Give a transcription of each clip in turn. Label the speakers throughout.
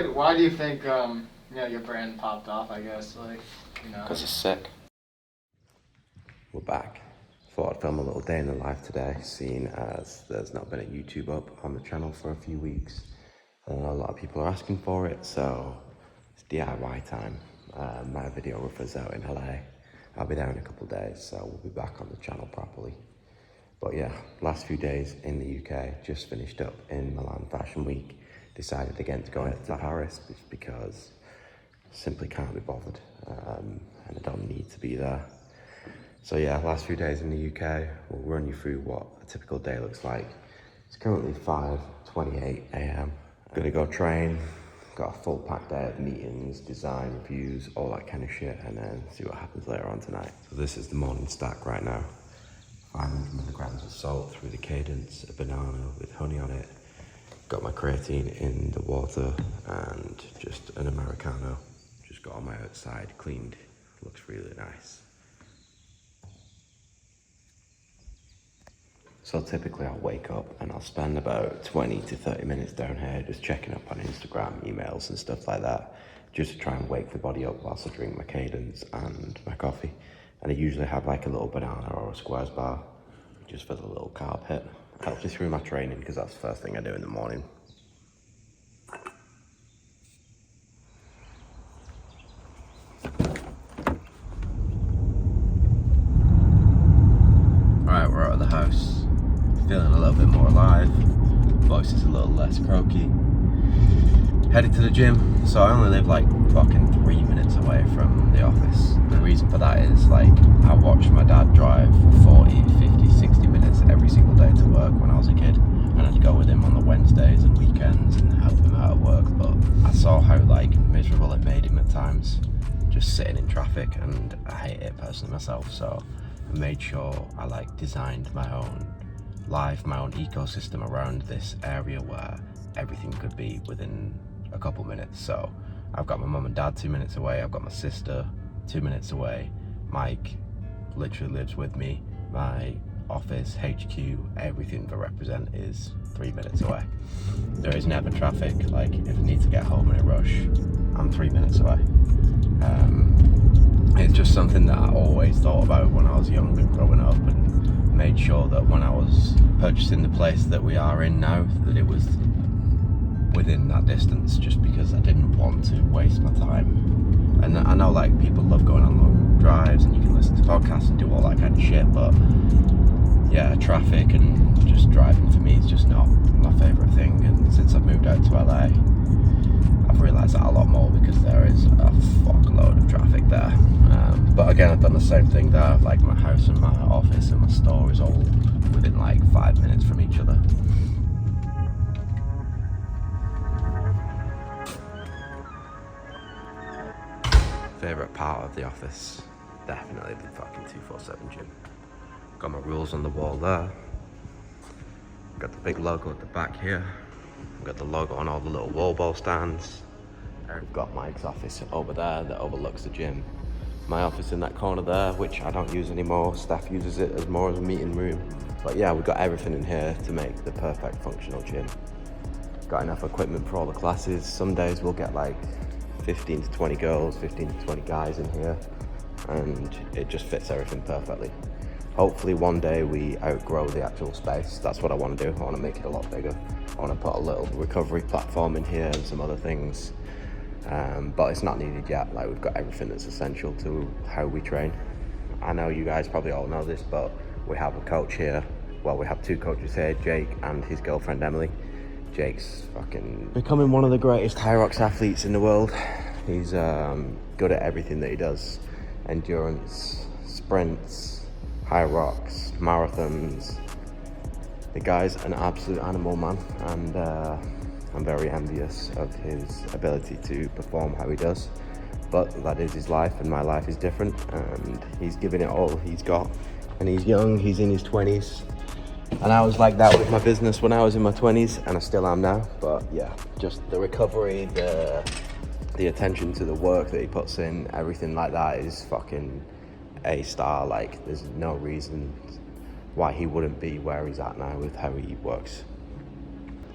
Speaker 1: Why do you think your brand popped off? I guess
Speaker 2: Because it's sick. We're back. Thought I'd film a little day in the life today, seeing as there's not been a YouTube up on the channel for a few weeks. A lot of people are asking for it, so it's DIY time. My videographer's out in LA. I'll be there in a couple of days, so we'll be back on the channel properly. But yeah, last few days in the UK, just finished up in Milan Fashion Week. Decided again to go into Paris because I simply can't be bothered, and I don't need to be there. So yeah, last few days in the UK, we'll run you through what a typical day looks like. It's currently 5:28 AM. I'm gonna go train, got a full packed day of meetings, design, reviews, all that kind of shit, and then see what happens later on tonight. So this is the morning stack right now. 500 milligrams of salt through the cadence, a banana with honey on it. Got my creatine in the water and just an Americano. Just got on my outside, cleaned, looks really nice. So typically I'll wake up and I'll spend about 20 to 30 minutes down here just checking up on Instagram, emails and stuff like that, just to try and wake the body up whilst I drink my cadence and my coffee. And I usually have like a little banana or a squares bar, just for the little carb hit. Helps me through my training because that's the first thing I do in the morning. Alright, we're out of the house. Feeling a little bit more alive. Voice is a little less croaky. Headed to the gym. So I only live like fucking 3 minutes away from the office. The reason for that is like I watched my dad drive for 40, 50, 60 minutes every single day to work when I was a kid. And I'd go with him on the Wednesdays and weekends and help him out at work. But I saw how like miserable it made him at times, just sitting in traffic, and I hate it personally myself. So I made sure I like designed my own life, my own ecosystem around this area where everything could be within a couple minutes. So I've got my mum and dad 2 minutes away, I've got my sister 2 minutes away, Mike literally lives with me, my office, HQ, everything for Represent is 3 minutes away. There is never traffic, like if I need to get home in a rush, I'm 3 minutes away. It's just something that I always thought about when I was young and growing up, and made sure that when I was purchasing the place that we are in now, that it was within that distance, just because I didn't want to waste my time. And I know like people love going on long drives and you can listen to podcasts and do all that kind of shit, but yeah, traffic and just driving for me is just not my favourite thing. And since I've moved out to LA, I've realised that a lot more because there is a fuckload of traffic there. But again, I've done the same thing there. Like my house and my office and my store is all within like 5 minutes from each other. Favourite part of the office, definitely the fucking 247 gym. Got my rules on the wall there. Got the big logo at the back here. Got the logo on all the little wall ball stands. I've got Mike's office over there that overlooks the gym. My office in that corner there, which I don't use anymore. Staff uses it as more as a meeting room. But yeah, we've got everything in here to make the perfect functional gym. Got enough equipment for all the classes. Some days we'll get like 15 to 20 girls, 15 to 20 guys in here, and it just fits everything perfectly. Hopefully one day we outgrow the actual space. That's what I want to do. I want to make it a lot bigger. I want to put a little recovery platform in here and some other things. But it's not needed yet. Like, we've got everything that's essential to how we train. I know you guys probably all know this, but we have a coach here. Well, we have two coaches here, Jake and his girlfriend Emily. Jake's fucking becoming one of the greatest Hyrox athletes in the world. He's good at everything that he does. Endurance, sprints, Hyrox, marathons. The guy's an absolute animal, man, and I'm very envious of his ability to perform how he does. But that is his life, and my life is different, and he's giving it all he's got. And he's young, he's in his 20s. And I was like that with my business when I was in my 20s, and I still am now. But yeah, just the recovery, the attention to the work that he puts in, everything like that is fucking A-star. Like, there's no reason why he wouldn't be where he's at now with how he works.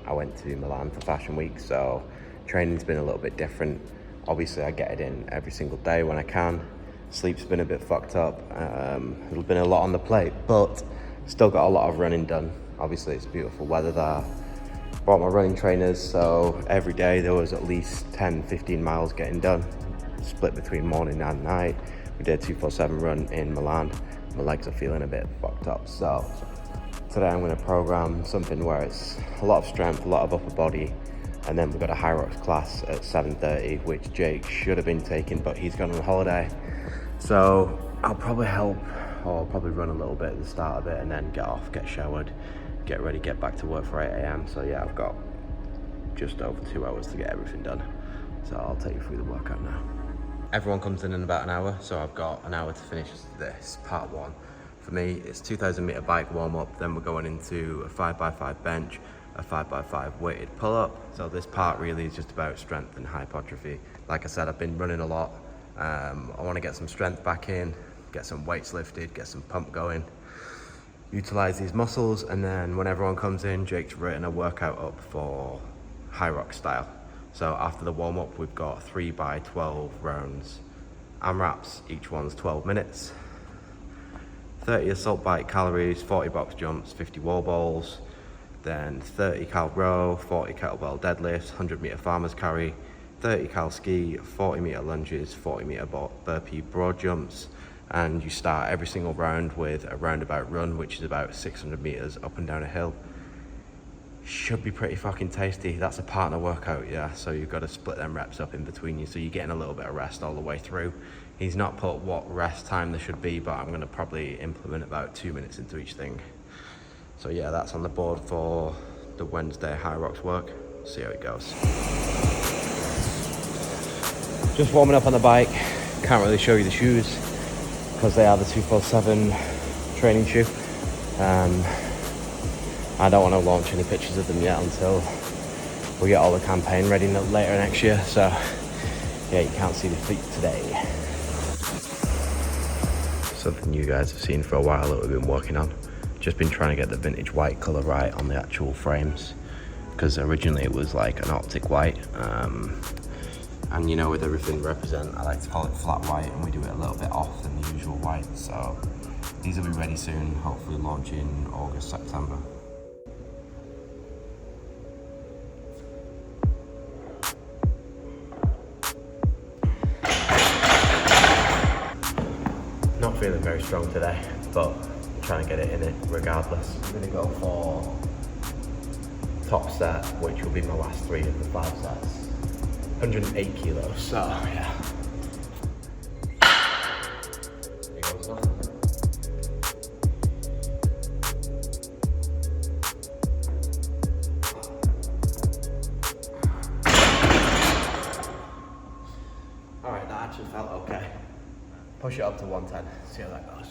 Speaker 2: I went to Milan for Fashion Week, so Training's been a little bit different. Obviously I get it in every single day when I can. Sleep's been a bit fucked up. There's been a lot on the plate, but still got a lot of running done. Obviously it's beautiful weather there. Bought my running trainers, so every day there was at least 10-15 miles getting done, split between morning and night. We did a 247 run in Milan. My legs are feeling a bit fucked up, so today I'm going to program something where it's a lot of strength, a lot of upper body, and then we've got a Hyrox class at 7:30, which Jake should have been taking, but he's gone on holiday. So I'll probably help, or I'll probably run a little bit at the start of it, and then get off, get showered, get ready, get back to work for 8 AM. So yeah, I've got just over 2 hours to get everything done. So I'll take you through the workout now. Everyone comes in about an hour, so I've got an hour to finish this, part one. For me, it's 2,000 meter bike warm up, then we're going into a 5x5 bench, a 5x5 weighted pull up. So this part really is just about strength and hypertrophy. Like I said, I've been running a lot. I want to get some strength back in, get some weights lifted, get some pump going, utilize these muscles, and then when everyone comes in, Jake's written a workout up for Hyrox style. So after the warm up, we've got 3x12 rounds, AMRAPs, each one's 12 minutes, 30 assault bike calories, 40 box jumps, 50 wall balls, then 30 cal row, 40 kettlebell deadlifts, 100 meter farmer's carry, 30 cal ski, 40 meter lunges, 40 meter burpee broad jumps, and you start every single round with a roundabout run, which is about 600 meters up and down a hill. Should be pretty fucking tasty. That's a partner workout, yeah, so you've got to split them reps up in between you, so you're getting a little bit of rest all the way through. He's not put what rest time there should be, but I'm going to probably implement about 2 minutes into each thing. So yeah, that's on the board for the Wednesday Hyrox work. See how it goes. Just warming up on the bike. Can't really show you the shoes because they are the 247 training shoe. I don't want to launch any pictures of them yet until we get all the campaign ready later next year. So yeah, you can't see the feet today. Something you guys have seen for a while that we've been working on. Just been trying to get the vintage white colour right on the actual frames, because originally it was like an optic white, and you know, with everything represent, I like to call it flat white, and we do it a little bit off than the usual white. So these will be ready soon, hopefully launch in August, September. Not feeling very strong today, but trying to get it in it regardless. I'm going to go for top set, which will be my last 3 of the 5 sets. 108 kilos, so yeah. Here goes nothing. Alright, that actually felt okay. Push it up to 110, see how that goes.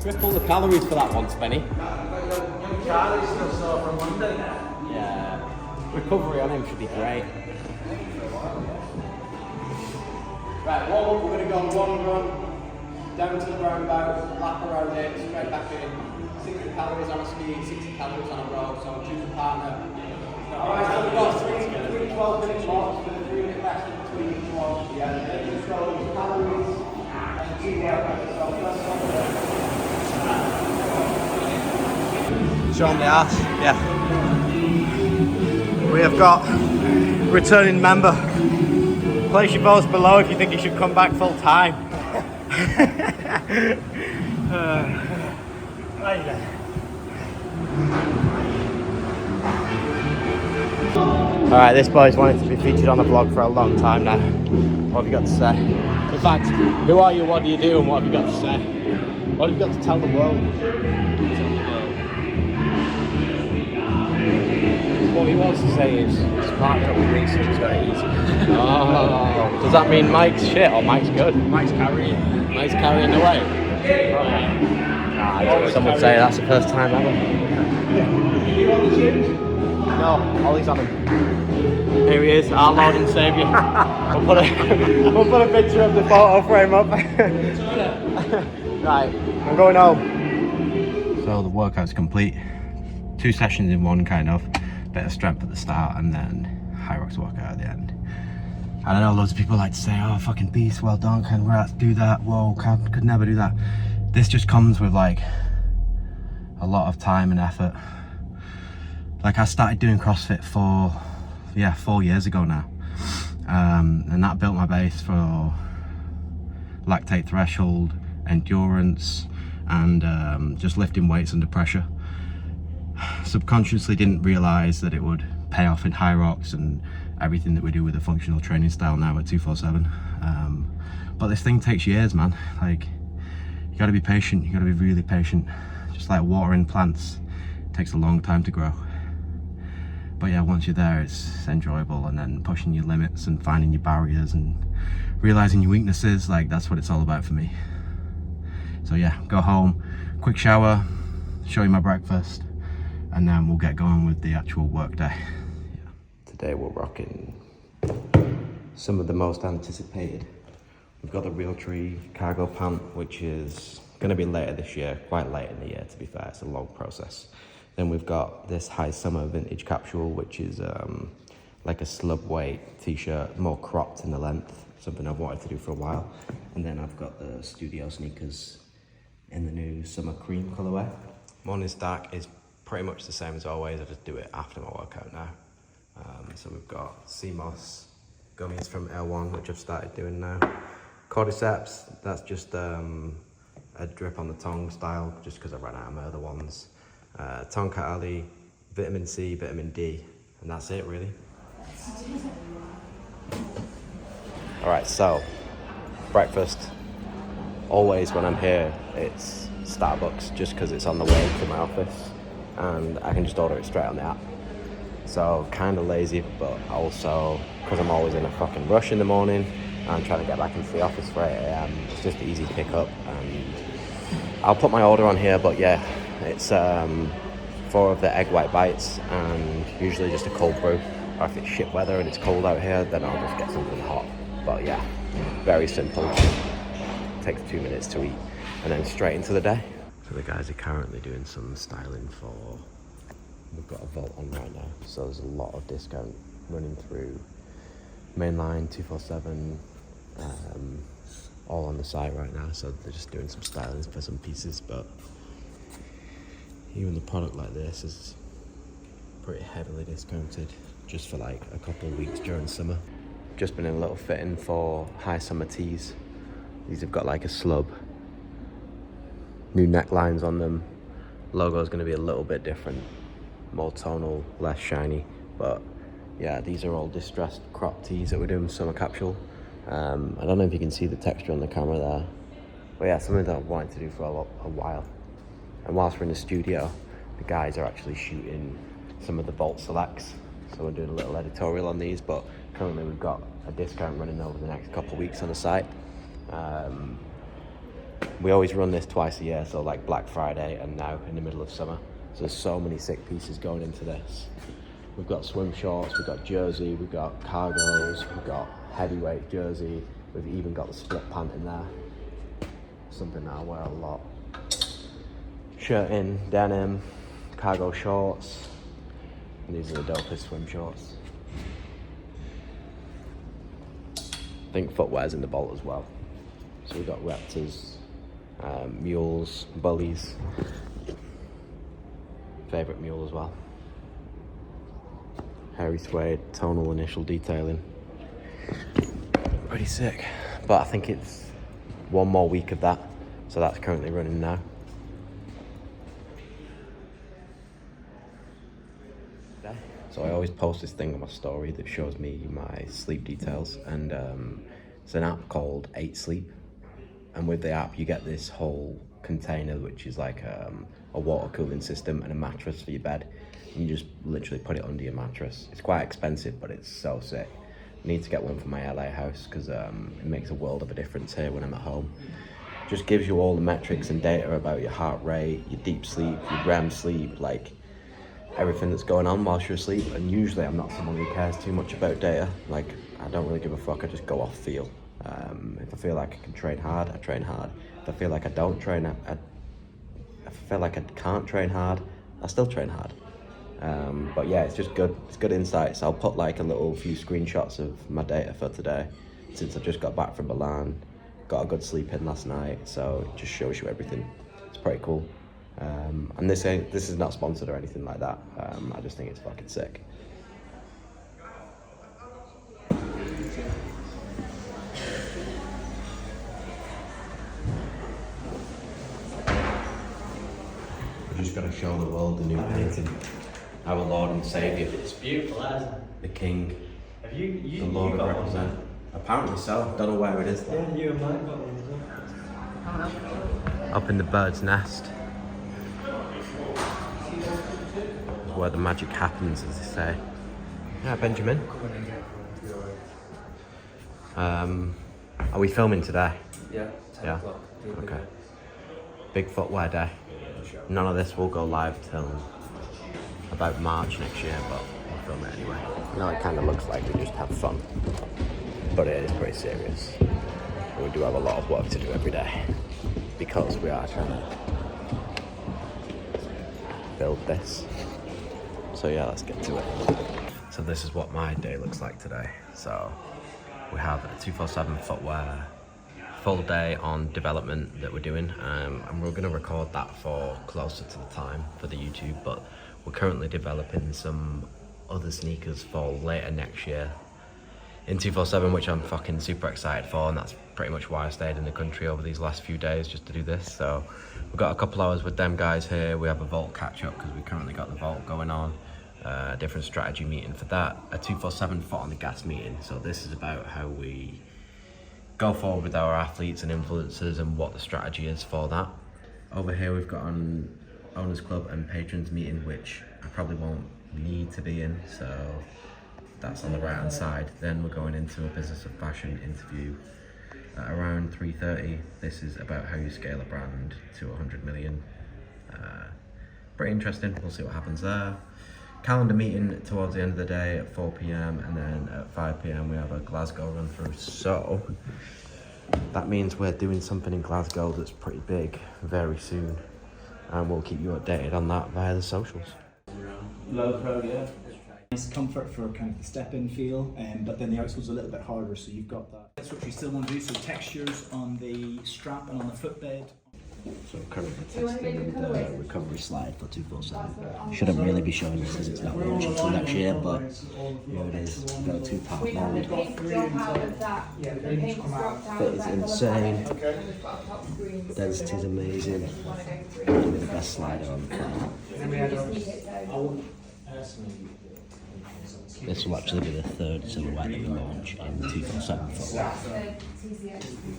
Speaker 2: Triple the calories for that one, Spenny.
Speaker 1: Charlie's still sore from Monday.
Speaker 2: Yeah. Recovery on him should be great.
Speaker 1: Right, warm up, we're going to go one run, down to the roundabout, lap around it, straight back in. 60 calories on a ski, 60 calories on a row, so choose a partner. Alright, so we've got three 12-minute blocks with a 3-minute rest in between each one. Yeah, then so calories and 2 workouts. So first one.
Speaker 2: Show on the ass, yeah. We have got returning member. Place your votes below if you think he should come back full time. Alright, this boy's wanted to be featured on the vlog for a long time now. What have you got to say? In fact, who are you, what do you do, and what have you got to say? What have you got to tell the world?
Speaker 1: what he wants to say is, Mark got me weak, so he's got it easy.
Speaker 2: Oh, does that mean Mike's shit or Mike's good?
Speaker 1: Mike's carrying.
Speaker 2: Mike's carrying the weight. Some would say that's the first time ever.
Speaker 1: You want the shoes?
Speaker 2: No, Ollie's on him. Here he is, our Lord and Saviour. we'll put a picture of the photo frame up. Right, I'm going home. So the workout's complete. 2 sessions in one, kind of. Bit of strength at the start and then Hyrox workout at the end. And I know loads of people like to say, oh, fucking beast, well done, congrats, do that, whoa, could never do that. This just comes with like a lot of time and effort. Like I started doing CrossFit 4 years ago now. And that built my base for lactate threshold, endurance, and just lifting weights under pressure. Subconsciously didn't realize that it would pay off in Hyrox and everything that we do with a functional training style now at 247. But this thing takes years, man. Like, you gotta be patient, you gotta be really patient. Just like watering plants, it takes a long time to grow. But yeah, once you're there, it's enjoyable, and then pushing your limits and finding your barriers and realizing your weaknesses, like that's what it's all about for me. So yeah, go home, quick shower, show you my breakfast, and then we'll get going with the actual work day. Yeah. Today we're rocking some of the most anticipated. We've got the Realtree cargo pant, which is going to be later this year, quite late in the year to be fair, it's a long process. Then we've got this High Summer vintage capsule, which is like a slub weight t-shirt, more cropped in the length, something I've wanted to do for a while. And then I've got the studio sneakers in the new summer cream colorway. Morning stack is pretty much the same as always, I just do it after my workout now. So we've got CMOS gummies from L1, which I've started doing now. Cordyceps, that's just a drip on the tongue style, just because I ran out of my other ones. Tonka Ali, vitamin C, vitamin D, and that's it really. Alright, so breakfast. Always when I'm here, it's Starbucks, just because it's on the way to my office and I can just order it straight on the app. So kind of lazy, but also because I'm always in a fucking rush in the morning, I'm trying to get back into the office for 8 AM. It's just easy to pick up, and I'll put my order on here, but yeah, it's 4 of the egg white bites and usually just a cold brew, or if it's shit weather and it's cold out here, then I'll just get something hot. But yeah, very simple, takes 2 minutes to eat and then straight into the day. So the guys are currently doing some styling for, we've got a vault on right now, so there's a lot of discount running through mainline, 247, all on the site right now, so they're just doing some styling for some pieces. But even the product like this is pretty heavily discounted just for like a couple of weeks during summer. Just been in a little fitting for High Summer tees. These have got like a slub, new necklines on them. Logo is going to be a little bit different, more tonal, less shiny, but yeah, these are all distressed crop tees that we're doing summer capsule. I don't know if you can see the texture on the camera there, but yeah, something that I've wanted to do for a while. And whilst we're in the studio, the guys are actually shooting some of the Vault Selects, so we're doing a little editorial on these, but currently we've got a discount running over the next couple of weeks on the site. We always run this twice a year, so like Black Friday and now in the middle of summer. So there's so many sick pieces going into this. We've got swim shorts, we've got jersey, we've got cargos, we've got heavyweight jersey, we've even got the split pant in there. Something that I wear a lot. Shirt in, denim, cargo shorts, and these are the dopest swim shorts. I think footwear's in the Bolt as well. So we've got Raptors, mules, bullies. Favourite mule as well. Hairy suede, tonal initial detailing. Pretty sick. But I think it's one more week of that, so that's currently running now. So I always post this thing on my story that shows me my sleep details, and it's an app called 8 Sleep, and with the app you get this whole container which is like a water cooling system and a mattress for your bed, You just literally put it under your mattress. It's quite expensive, but it's so sick. I need to get one for my LA house because it makes a world of a difference here when I'm at home. Just gives you all the metrics and data about your heart rate, your deep sleep, your REM sleep, like everything that's going on whilst you're asleep. And usually I'm not someone who cares too much about data. Like, I don't really give a fuck, I just go off feel. If I feel like I can train hard, I train hard. If I feel like I don't train, if I feel like I can't train hard, I still train hard. But yeah, it's just good. It's good insights. I'll put like a little few screenshots of my data for today, since I've just got back from Milan. Got a good sleep in last night, so it just shows you everything. It's pretty cool. And this is not sponsored or anything like that. I just think it's fucking sick. We're just gonna show the world the new painting. Our Lord and Saviour.
Speaker 3: It's beautiful, hasn't it?
Speaker 2: The King.
Speaker 3: Have you
Speaker 2: The Lord of Represent. Apparently so. Don't know where it is though.
Speaker 3: Yeah, you and mine got one as well.
Speaker 2: Up in the bird's nest. Where the magic happens, as they say. Yeah, Benjamin. Are we filming today?
Speaker 3: Yeah, 10
Speaker 2: Yeah.
Speaker 3: o'clock.
Speaker 2: Okay. Big footwear day. None of this will go live till about March next year, but we'll film it anyway. You know, it kind of looks like we just have fun, but it is pretty serious. We do have a lot of work to do every day because we are trying to build this. So yeah, let's get to it. So this is what my day looks like today. So we have a 247 footwear full day on development that we're doing, and we're going to record that for closer to the time for the YouTube, but we're currently developing some other sneakers for later next year in 247, which I'm fucking super excited for, and that's pretty much why I stayed in the country over these last few days, just to do this. So we've got a couple hours with them guys here. We have a vault catch up because we currently got the vault going on, a different strategy meeting for that, a 247 foot on the gas meeting. So this is about how we go forward with our athletes and influencers and what the strategy is for that. Over here we've got an owners club and patrons meeting, which I probably won't need to be in, so that's on the right hand side. Then we're going into a business of fashion interview at around 3:30. This is about how you scale a brand to 100 million. Pretty interesting, we'll see what happens there. Calendar meeting towards the end of the day at 4 p.m, and then at 5 p.m. we have a Glasgow run through. So that means we're doing something in Glasgow that's pretty big very soon, and we'll keep you updated on that via the socials.
Speaker 3: Low pro, yeah.
Speaker 4: Nice comfort for kind of the step-in feel, but then the outsole's a little bit harder, so you've got that. That's what you still want to do, so textures on the strap and on the footbed.
Speaker 2: So currently testing the recovery slide for 247. Shouldn't really be showing this as it's not launched until next year, but here it is. We've got a 2-part mode. Fit is insane. Density is amazing. Probably the best slider on the planet. This will actually be the third silhouette that we launch in 247 footwear.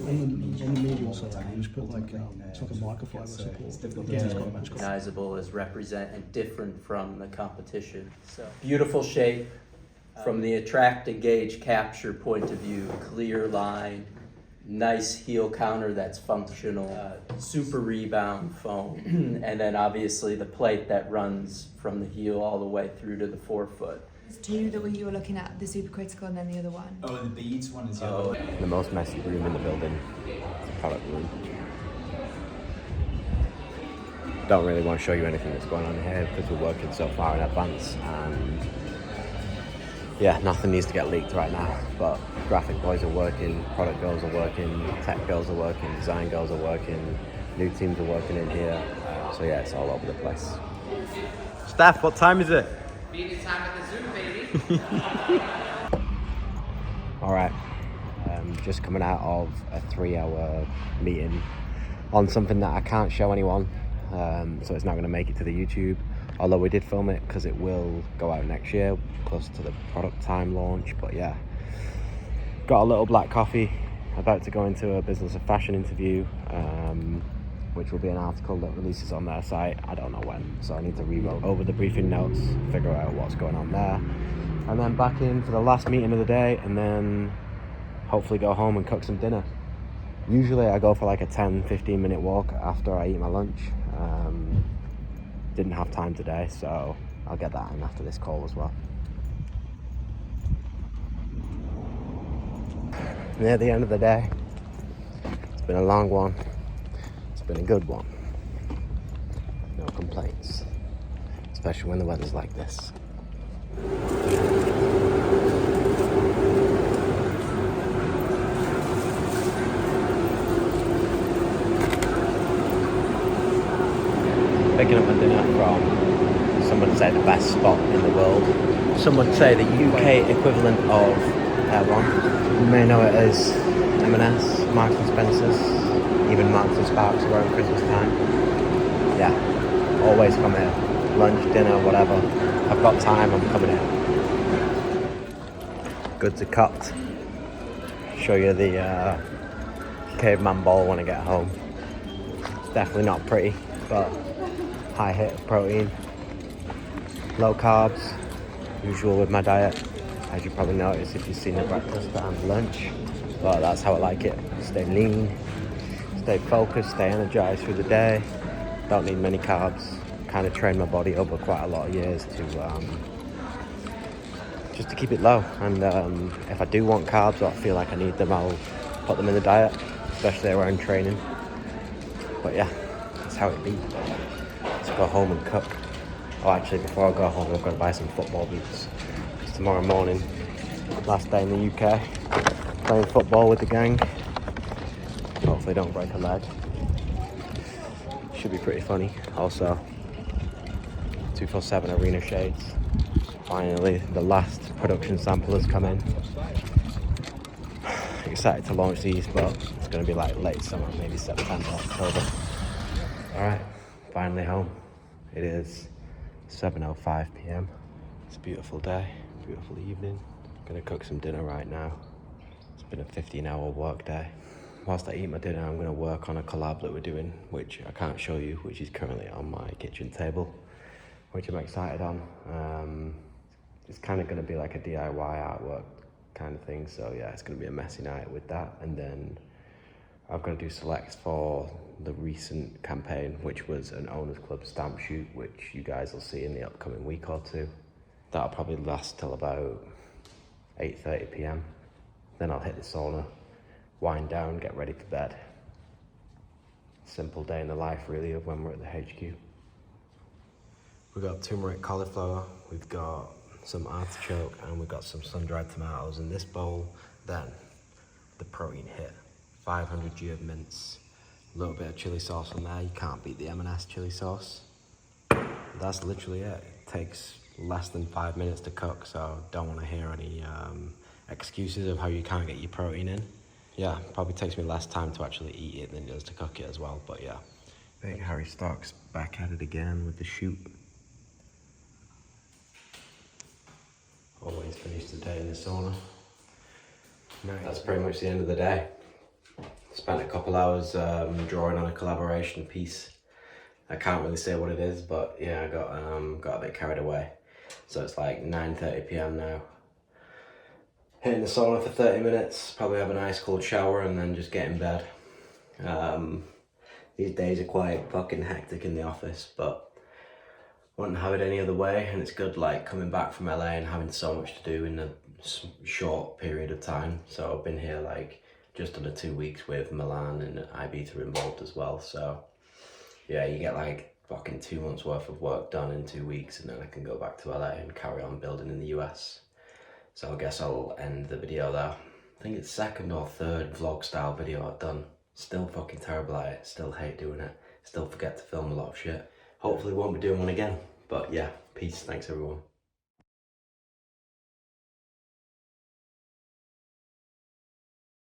Speaker 4: On the medium side, you just put like it's like a microfiber support.
Speaker 3: Recognizable as represent and different from the competition. So beautiful shape from the attract, engage, capture point of view. Clear line, nice heel counter that's functional, super rebound foam, and then obviously the plate that runs from the heel all the way through to the forefoot.
Speaker 5: There's two that you were looking at, the supercritical and then the other one.
Speaker 4: Oh, the beads one is yellow.
Speaker 2: The most messy room in the building, the product room. Don't really want to show you anything that's going on here because we're working so far in advance, and yeah, nothing needs to get leaked right now, but graphic boys are working, product girls are working, tech girls are working, design girls are working, new teams are working in here, so yeah, it's all over the place. Steph, what time is it?
Speaker 1: Meeting time at the Zoom, baby.
Speaker 2: All right, just coming out of a 3-hour meeting on something that I can't show anyone, so it's not going to make it to the YouTube, although we did film it because it will go out next year, close to the product time launch. But yeah, got a little black coffee, about to go into a business of fashion interview, and which will be an article that releases on their site. I don't know when, so I need to read over the briefing notes, figure out what's going on there, and then back in for the last meeting of the day, and then hopefully go home and cook some dinner. Usually I go for like a 10-15 minute walk after I eat my lunch. Didn't have time today, so I'll get that in after this call as well. Near the end of the day. It's been a long one. It's been a good one. No complaints, especially when the weather's like this. Picking up my dinner from, some would say, the best spot in the world. Some would say the UK equivalent of L1. You may know it as M&S, Marks and Spencer's, even Marks and Sparks around Christmas time. Yeah, always come here. Lunch, dinner, whatever. I've got time, I'm coming here. Goods are cooked. Show you the caveman bowl when I get home. It's definitely not pretty, but high hit of protein, low carbs, usual with my diet, as you probably noticed if you've seen the breakfast and lunch, but that's how I like it. Stay lean, stay focused, stay energized through the day, don't need many carbs, kind of train my body over quite a lot of years to just to keep it low, and if I do want carbs or I feel like I need them, I'll put them in the diet, especially around training. But yeah, that's how it be. Let's go home and cook. Oh, actually, before I go home, I've got to buy some football boots. It's tomorrow morning, last day in the UK, playing football with the gang. Hopefully don't break a leg. Should be pretty funny. Also, 247 arena shades. Finally, the last production sample has come in. Excited to launch these, but it's going to be like late summer, maybe September, October. Alright, finally home. It is 7:05 p.m. It's a beautiful day, beautiful evening. Gonna cook some dinner right now. It's been a 15-hour work day. Whilst I eat my dinner, I'm gonna work on a collab that we're doing, which I can't show you, which is currently on my kitchen table, which I'm excited on. It's kind of gonna be like a DIY artwork kind of thing, so yeah, it's gonna be a messy night with that. And then I've got to do selects for the recent campaign, which was an Owners Club stamp shoot, which you guys will see in the upcoming week or two. That'll probably last till about 8:30 p.m. Then I'll hit the sauna, wind down, get ready for bed. Simple day in the life, really, of when we're at the HQ. We've got turmeric cauliflower, we've got some artichoke, and we've got some sun-dried tomatoes in this bowl. Then the protein hit. 500 g of mince, a little bit of chili sauce on there. You can't beat the M&S chili sauce. That's literally it. It takes less than 5 minutes to cook, so don't want to hear any excuses of how you can't get your protein in. Yeah, probably takes me less time to actually eat it than it does to cook it as well, but yeah. Big Harry Stock's back at it again with the shoot. Always finish the day in the sauna. Nice. That's pretty much the end of the day. Spent a couple hours drawing on a collaboration piece. I can't really say what it is, but yeah, I got a bit carried away. So it's like 9:30 p.m. now. Hitting the sauna for 30 minutes, probably have a nice cold shower and then just get in bed. These days are quite fucking hectic in the office, but wouldn't have it any other way, and it's good like coming back from LA and having so much to do in a short period of time. So I've been here like just under 2 weeks with Milan and Ibiza involved as well. So yeah, you get like fucking 2 months worth of work done in 2 weeks, and then I can go back to LA and carry on building in the US. So I guess I'll end the video there. I think it's second or third vlog style video I've done. Still fucking terrible at it, still hate doing it, still forget to film a lot of shit. Hopefully won't be doing one again, but yeah, peace, thanks everyone.